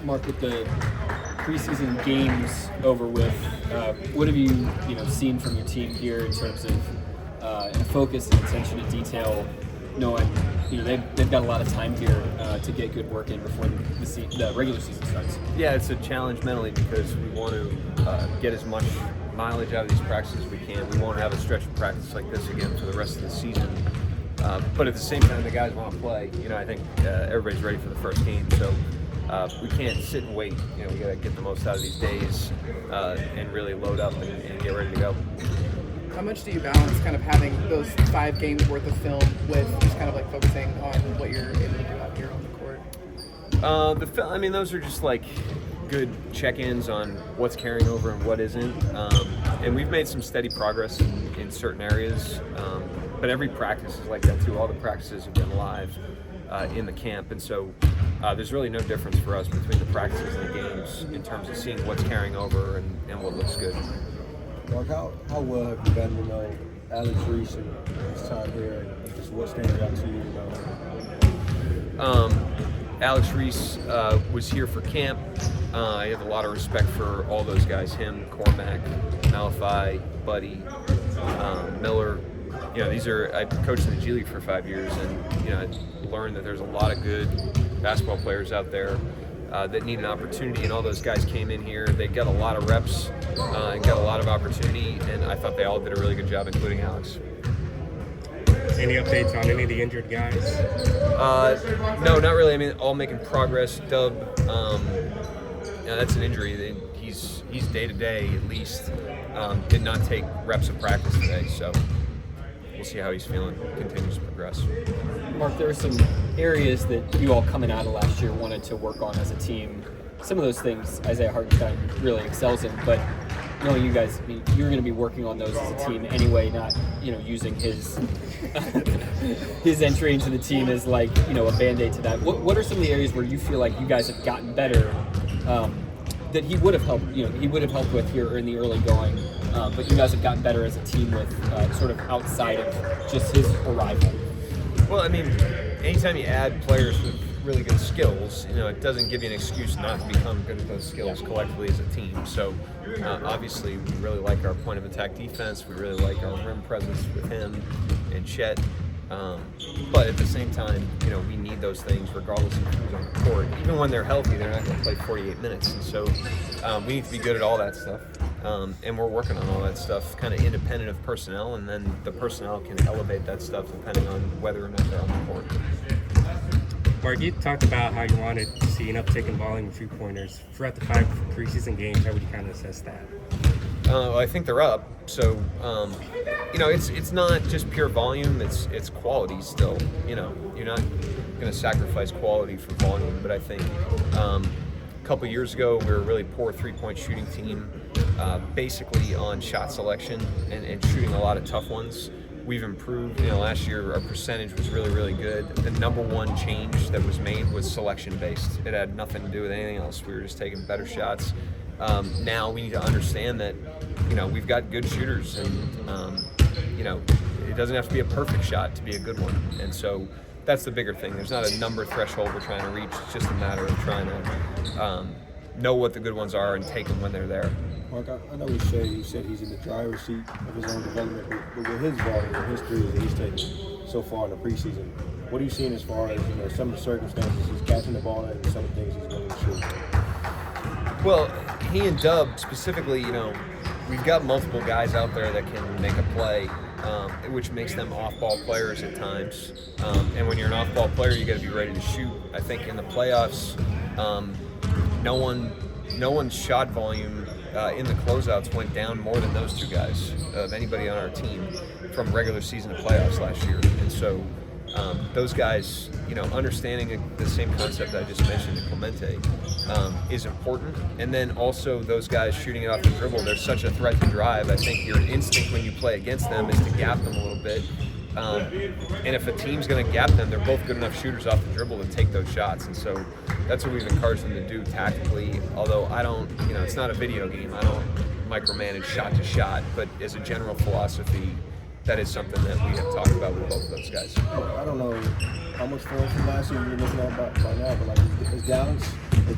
Mark, with the preseason games over with, what have you seen from your team here in terms of focus and attention to detail? Knowing they've got a lot of time here to get good work in before the regular season starts. Yeah, it's a challenge mentally because we want to get as much mileage out of these practices as we can. We won't have a stretch of practice like this again for the rest of the season. But at the same time, the guys want to play. I think everybody's ready for the first game, so we can't sit and wait. We got to get the most out of these days and really load up and get ready to go. How much do you balance kind of having those 5 games worth of film with just kind of like focusing on what you're able to do out here on the court? Those are just like good check-ins on what's carrying over and what isn't. And we've made some steady progress in certain areas. But every practice is like that too. All the practices have been live in the camp. And so there's really no difference for us between the practices and the games in terms of seeing what's carrying over and what looks good. Mark, how well have you been to know Alex Reese and his time here, and just what stands out to you? Alex Reese was here for camp. I have a lot of respect for all those guys, him, Cormac, Malafai, Buddy, Miller. I coached in the G League for 5 years, and I learned that there's a lot of good basketball players out there that need an opportunity, and all those guys came in here. They got a lot of reps and got a lot of opportunity, and I thought they all did a really good job, including Alex. Any updates on any of the injured guys? No, not really. All making progress. Dub, that's an injury. He's day-to-day at least. Did not take reps of practice today, so we'll see how he's feeling. Continues to progress. Mark, there are some areas that you all coming out of last year wanted to work on as a team. Some of those things Isaiah Hartenstein really excels in, but knowing you guys, you're going to be working on those as a team anyway, not using his his entry into the team as like a band-aid to that. What are some of the areas where you feel like you guys have gotten better that he would have helped with here in the early going, but you guys have gotten better as a team with sort of outside of just his arrival? Well, anytime you add players with really good skills, it doesn't give you an excuse not to become good at those skills collectively as a team. So obviously we really like our point of attack defense. We really like our rim presence with him and Chet. But at the same time, we need those things regardless of who's on the court. Even when they're healthy, they're not going to play 48 minutes. And so we need to be good at all that stuff. And we're working on all that stuff kind of independent of personnel, and then the personnel can elevate that stuff depending on whether or not they're on the court. Mark, you talked about how you wanted to see an uptick in volume of three-pointers. Throughout the 5 preseason games, how would you kind of assess that? I think they're up. So, it's not just pure volume, it's quality still. You're not going to sacrifice quality for volume, but I think a couple years ago we were a really poor three-point shooting team, basically on shot selection and shooting a lot of tough ones. We've improved. Last year our percentage was really, really good. The number one change that was made was selection-based. It had nothing to do with anything else. We were just taking better shots. Now we need to understand that, we've got good shooters, and it doesn't have to be a perfect shot to be a good one. And so that's the bigger thing. There's not a number threshold we're trying to reach. It's just a matter of trying to know what the good ones are and take them when they're there. Mark, I know you said he's in the driver's seat of his own development, but with his volume and his threes that he's taken so far in the preseason, what are you seeing as far as some of the circumstances he's catching the ball in and some of the things he's willing to shoot? Well, he and Dub specifically, we've got multiple guys out there that can make a play, which makes them off-ball players at times. And when you're an off-ball player, you got to be ready to shoot. I think in the playoffs, no one's shot volume in the closeouts went down more than those two guys of anybody on our team from regular season to playoffs last year. And so those guys, understanding the same concept I just mentioned to Clemente is important. And then also those guys shooting it off the dribble, they're such a threat to drive. I think your instinct when you play against them is to gap them a little bit. And if a team's going to gap them, they're both good enough shooters off the dribble to take those shots. And so that's what we've encouraged them to do tactically. Although I don't, it's not a video game. I don't micromanage shot to shot. But as a general philosophy, that is something that we have talked about with both of those guys. I don't know how much film from last year you're looking at by now, but like, is Dallas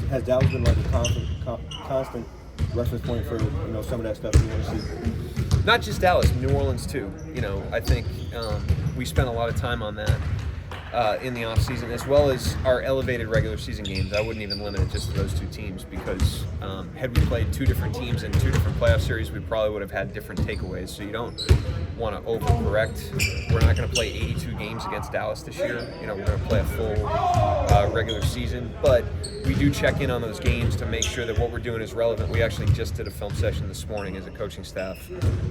Has Dallas been like a constant reference point for some of that stuff you want to see? Not just Dallas, New Orleans too. I think we spent a lot of time on that in the offseason, as well as our elevated regular season games. I wouldn't even limit it just to those two teams, because had we played two different teams in two different playoff series, we probably would have had different takeaways. So you don't want to overcorrect. We're not going to play 82 games against Dallas this year. We're going to play a full regular season, but we do check in on those games to make sure that what we're doing is relevant. We actually just did a film session this morning as a coaching staff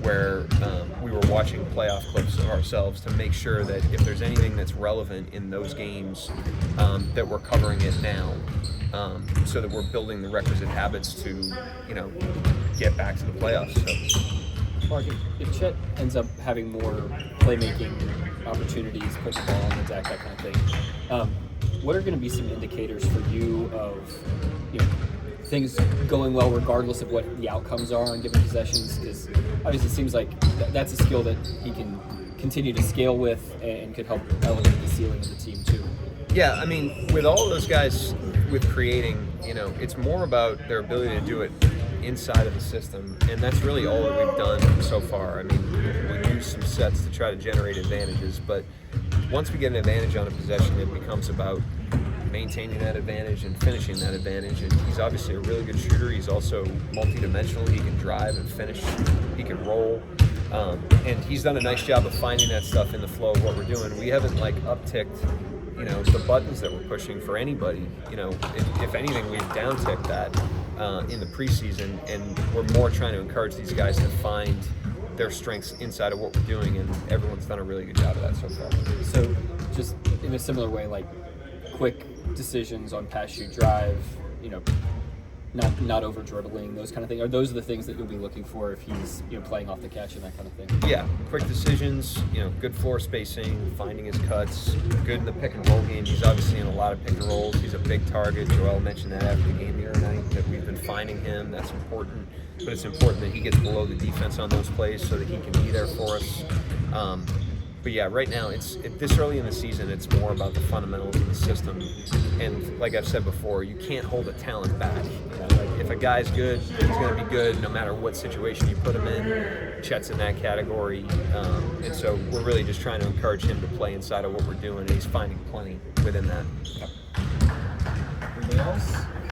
where we were watching playoff clips of ourselves to make sure that if there's anything that's relevant in those games, that we're covering it now, so that we're building the requisite habits to, get back to the playoffs. So, Mark, if Chet ends up having more playmaking opportunities, put the ball on the deck, that kind of thing, what are going to be some indicators for you of things going well regardless of what the outcomes are on given possessions? Because obviously it seems like that's a skill that he can continue to scale with and could help elevate the ceiling of the team too. Yeah, I mean, with all of those guys with creating, it's more about their ability to do it inside of the system, and that's really all that we've done so far. I mean, we use some sets to try to generate advantages, but once we get an advantage on a possession, it becomes about maintaining that advantage and finishing that advantage. And he's obviously a really good shooter. He's also multi-dimensional. He can drive and finish. He can roll. And he's done a nice job of finding that stuff in the flow of what we're doing. We haven't upticked, the buttons that we're pushing for anybody. If anything, we've downticked that in the preseason, and we're more trying to encourage these guys to find their strengths inside of what we're doing, and everyone's done a really good job of that so far. So just in a similar way, quick decisions on pass, shoot, drive, not over dribbling, those kind of things. Are those the things that you'll be looking for if he's playing off the catch and that kind of thing? Yeah, quick decisions, good floor spacing, finding his cuts, good in the pick and roll game. He's obviously in a lot of pick and rolls. He's a big target. Joel mentioned that after the game the other night, that we've been finding him. That's important, but it's important that he gets below the defense on those plays so that he can be there for us. But yeah, right now, this early in the season, it's more about the fundamentals of the system. And like I've said before, you can't hold a talent back. If a guy's good, he's going to be good no matter what situation you put him in. Chet's in that category. And so we're really just trying to encourage him to play inside of what we're doing, and he's finding plenty within that. Anything else?